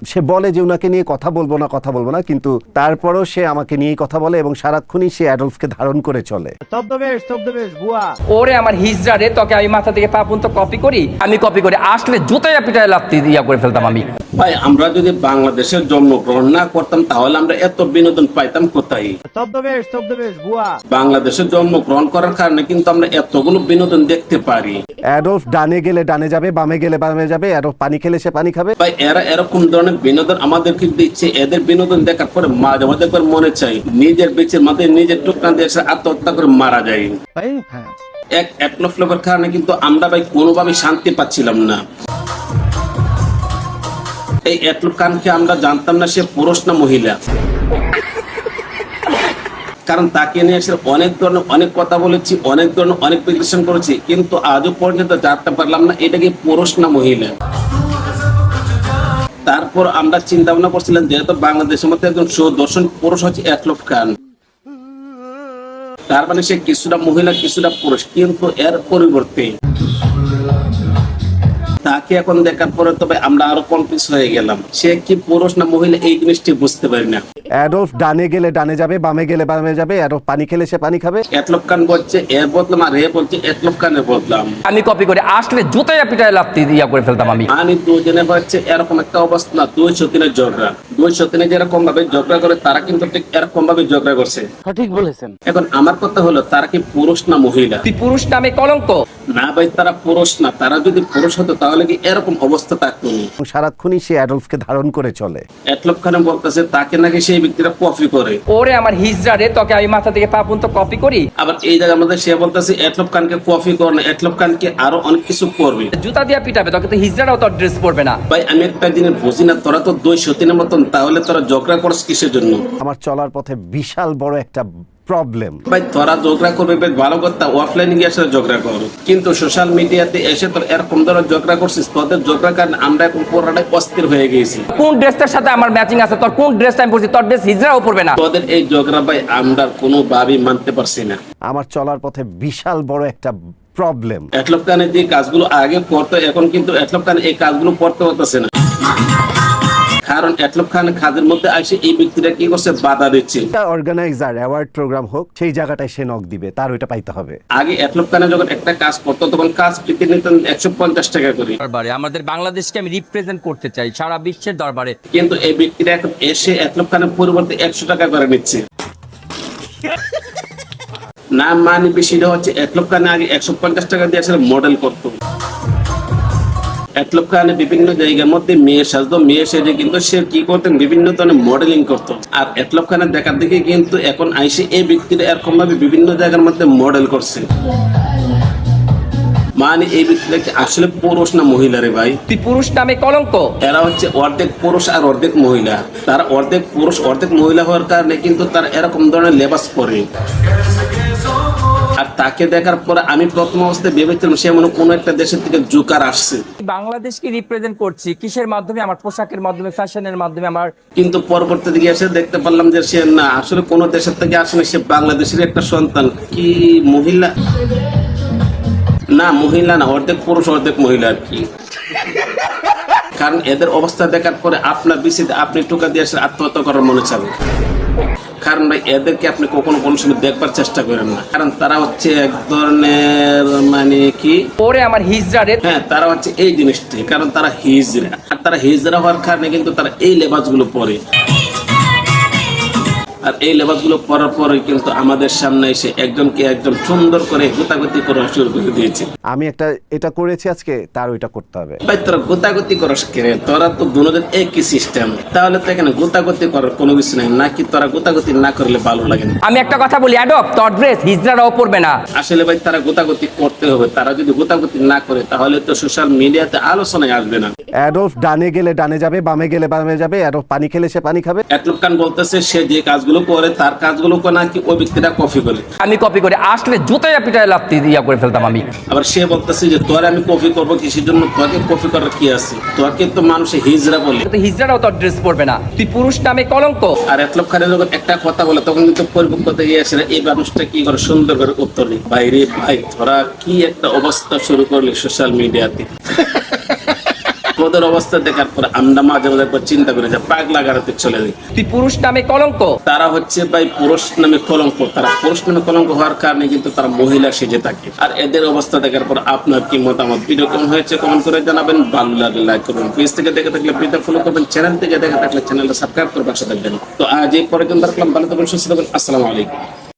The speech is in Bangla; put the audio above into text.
সে বলে যে উনাকে নিয়ে কথা বলবো না কিন্তু তারপরও সে আমাকে নিয়ে কথা বলে এবং সারাক্ষণই সে অ্যাডলফকে ধারণ করে চলে। ওরে আমার হিজড়া রে, তোকে আমি মাথা থেকে পা পর্যন্ত কপি করি, আমি কপি করি আসলে জুতায় পিটায় লাত্তি দিয়া করে ফেলতাম আমি। ভাই আমরা যদি বাংলাদেশের জন্মগ্রহণ না করতাম তাহলে আমরা এত বিনোদন পাইতাম কোথায়? বাংলাদেশের জন্মগ্রহণ করার কারণে কিন্তু আমরা এতগুলো বিনোদন দেখতে পারি। অ্যাডলফ ডানে গেলে ডানে যাবে, বামে গেলে বামে যাবে, অ্যাডলফ পানি খেলে সে পানি খাবে। ভাই এরা এরকম ধরনের বিনোদন আমাদেরকে দিচ্ছে, এদের বিনোদন দেখার পরে মাঝে মাঝে করে মনে চাই নিজের বেঁচে মাঝে নিজের টুকরা দিয়ে এসে আত্মহত্যা করে মারা যায়। এক অ্যাটলফের কারণে কিন্তু আমরা ভাই কোনোভাবে শান্তি পাচ্ছিলাম না। এই অ্যাটলফ খানকে আমরা জানতাম না সে পুরুষ না মহিলা, কারণ তাকে নিয়ে এসে অনেক ধরনের অনেক কথা বলেছি, অনেক ধরনের অনেক বিশ্লেষণ করেছি, কিন্তু আজও পর্যন্ত জানতে পারলাম না এটা কি পুরুষ না মহিলা। তারপর আমরা চিন্তা ভাবনা করছিলাম যেহেতু বাংলাদেশের মধ্যে একজন সুদর্শন পুরুষ হচ্ছে অ্যাটলফ খান, তার মানে সে কিছুটা মহিলা কিছুটা পুরুষ, কিন্তু এর পরিবর্তে তাকে এখন দেখার পরে তবে আমরা আরো কনফিউজ হয়ে গেলাম সে কি পুরুষ না মহিলা এই জিনিসটি বুঝতে পারি না। অ্যাডলফ ডানে গেলে ডানে যাবে, বামে গেলে বামে যাবে, অ্যাডলফ পানি খেলে সে পানি খাবে। অ্যাটলফ খান বলছে এর বদলাম আর এ বলছে অ্যাটলফ খানের বদলাম, আমি কপি করি আসলে জুতায় পিটায় লাত্তি দিয়া করে ফেলতাম আমি। মানে দুজনে হচ্ছে এরকম একটা অবস্থা না, 203 ঝগড়া, 203 যেরকম ভাবে ঝগড়া করে তারা কিন্তু ঠিক এরকম ভাবে ঝগড়া করছে। ঠিক বলেছেন। এখন আমার কথা হলো তারা কি পুরুষ না মহিলা? তুই পুরুষ নামে কলঙ্ক। না ভাই তারা পুরুষ না, তারা যদি পুরুষ হতো তাহলে কি এরকম অবস্থা থাকতো না। সারাক্ষণই সে অ্যাডলফকে ধারণ করে চলে। অ্যাটলফ খান বলতেছে তাকে নাকি সেই ব্যক্তিরা কপি করে। ওরে আমার হিজড়া রে, তোকে আমি মাথা থেকে পা পর্যন্ত কপি করি। আবার এই জায়গার মধ্যে সে বলতেছে অ্যাটলফ খানকে কপি করে না, অ্যাটলফ খানকে আরো অনেক কিছু করবে, জুতা দিয়া পিটাবে, তোকে তো হিজড়াও তোর ড্রেস পরবে না। ভাই আমি একটা জিনিস বুঝি না, তোরা তো 203 মতন, তাহলে তোরা ঝগড়া করছ কিসের জন্য? আমার চলার পথে বিশাল বড় একটা প্রবলেম। ভাই তোরা ঝগড়া করবে বেশ ভালো কথা, অফলাইনে গিয়ে আসলে ঝগড়া করো, কিন্তু সোশ্যাল মিডিয়াতে এসে তোর এরকম ধরনের ঝগড়া করছিস, তোদের ঝগড়ার কারণে আমরা এখন পুরোটাই অস্থির হয়ে গেছি। কোন ড্রেসটার সাথে আমার ম্যাচিং আছে? তোর কোন ড্রেসটা আমি পরছি, তোর ড্রেস হিজড়াও পরবে না। তোদের এই ঝগড়া ভাই আমরা কোনোভাবেই মানতে পারছি না। আমার চলার পথে বিশাল বড় একটা প্রবলেম। অ্যাটলফ খানের যে কাজগুলো আগে করতো এখন কিন্তু অ্যাটলফ খান এই কাজগুলো করতে পারতেছে না, কারণ অ্যাটলফ খান কাজের মধ্যে আসে এই ব্যক্তিরা কি করছে বাধা দিচ্ছে। অর্গানাইজার অ্যাওয়ার্ড প্রোগ্রাম হোক সেই জায়গাটায় সে নক দিবে, তার ওইটা পাইতে হবে। আগে অ্যাটলফ খানে যখন একটা কাজ করতো তখন কাজ পেতে নিতেন 150 টাকা করে। দরবারে আমাদের বাংলাদেশকে আমি রিপ্রেজেন্ট করতে চাই সারা বিশ্বের দরবারে, কিন্তু এই ব্যক্তিরা এখন এসে অ্যাটলফ খানের পরিবর্তে 100 টাকা করে নিচ্ছে। না মানে বেশিটা হচ্ছে অ্যাটলফ খানে আগে 150 টাকা দিয়ে আসলে মডেল করতো। অ্যাটলফ খানে বিভিন্ন জায়গার মধ্যে মেয়ে সাজতো, মেয়ে সেজে কিন্তু সে কি করতেন বিভিন্ন ধরনের মডেলিং করতো। আর অ্যাটলফ খানের দেখার দিকে কিন্তু এখন আইসে এই ব্যক্তিরা এরকম ভাবে বিভিন্ন জায়গার মধ্যে মডেল করছে। মানে এই ব্যক্তিরা কি আসলে পুরুষ না মহিলা রে ভাই? তুই পুরুষ নামে কলঙ্ক। এরা হচ্ছে অর্ধেক পুরুষ আর অর্ধেক মহিলা, তারা অর্ধেক পুরুষ অর্ধেক মহিলা হওয়ার কারণে কিন্তু তারা এরকম ধরনের লেবাস পরে। আর তাকে দেখার পরে আমি প্রথম অবস্থায় ভেবেছিলাম সে মনে কোনো একটা দেশের থেকে জোকার আসছে। বাংলাদেশকে রিপ্রেজেন্ট করছি কিসের মাধ্যমে? আমার পোশাকের মাধ্যমে, ফ্যাশনের মাধ্যমে। আমার কিন্তু পরবর্তী দিকে এসে দেখতে পারলাম যে সে না আসলে কোনো দেশের থেকে আসেনি, সে বাংলাদেশের একটা সন্তান। কি মহিলা না, মহিলা না, অর্ধেক পুরুষ অর্ধেক মহিলা আর কি। কারণ এদের অবস্থা দেখার পরে আপনার বিসিতে আপনি টোকা দিয়ে আসলে আত্মহত্যা করার মনে চাবে, কারণ ভাই এদেরকে আপনি কখনো কোনো সময় দেখবার চেষ্টা করেন না, কারণ তারা হচ্ছে এক ধরনের মানে কি ওরে আমার হিজড়া রে, হ্যাঁ তারা হচ্ছে এই জিনিসটি, কারণ তারা হিজড়া, আর তারা হিজড়া হওয়ার কারণে কিন্তু তারা এই লেবাসগুলো পরে। আর এই লেবাসগুলো পরার পরে কিন্তু আমাদের সামনে এসে একজনকে একদম সুন্দর করে গোতাগতি করা শুরু করে দিয়েছে। আমি একটা এটা করেছি আজকে, তার ওইটা করতে হবে। ভাই তোরা গোতাগতি করস কেন? তোরা তো দুজন একই সিস্টেম, তাহলে তো এখানে গোতাগতি করার কোনো কিছু নাই নাকি? তোরা গোতাগতি না করলে ভালো লাগে না। আমি একটা কথা বলি, অ্যাডপ তোর ড্রেস হিজড়াও পরবে না। আসলে ভাই তারা গোতাগতি করতে হবে, তারা যদি গোতাগতি না করে তাহলে তো সোশ্যাল মিডিয়াতে আলোচনায় আসবে না। অ্যাডলফ ডানে গেলে ডানে যাবে, বামে গেলে বামে যাবে, অ্যাডলফ পানি খেলে সে পানি খাবে। অ্যাটলফ খান বলতেছে সে যে কাজগুলো করে তার কাজগুলো নাকি ওই ব্যক্তিরা কপি করে। আমি কপি করি আসলে জুতায় পিটায় লাত্তি দিয়া করে ফেলতাম আমি। আবার সে বলতেছে যে তোর আমি কপি করবো কিসের জন্য? তোকে কপি করার কি আছে? তোকে তো মানুষে হিজড়া বলে, তো হিজড়াও তোর ড্রেস পরবে না। তুই পুরুষ নামে কলঙ্ক। আর অ্যাটলফ খানের যখন একটা কথা বলে তখন কিন্তু পরিপক্কতা গিয়ে আসে এই মানুষটা কি করে সুন্দর করে উত্তর নেই। ভাই রে ভাই তোরা কি একটা অবস্থা শুরু করলি সোশ্যাল মিডিয়াতে। ওদের অবস্থা দেখার পর আমরা মাঝে মাঝে একবার চিন্তা করি যে পাগলা গাড়িতে চলে যাই। তুই পুরুষ নামে কলঙ্ক। তারা হচ্ছে ভাই পুরুষ নামে কলঙ্ক, তারা পুরুষ নামে কলঙ্ক হওয়ার কারণে কিন্তু তারা মহিলা সেজে থাকে। আর এদের অবস্থা দেখার পর আপনার কি মতামত? ভিডিও কেমন হয়েছে কমেন্ট করে জানাবেন, ভালো লাগলে লাইক করবেন, পেজ থেকে দেখে থাকলে পেজটা ফলো করবেন, চ্যানেল থেকে দেখে থাকলে চ্যানেলটা সাবস্ক্রাইব করে পাশে থাকবেন। তো আজ এই পর্যন্ত রাখলাম, ভালো থাকবেন, সুস্থ থাকবেন, আসসালামু আলাইকুম।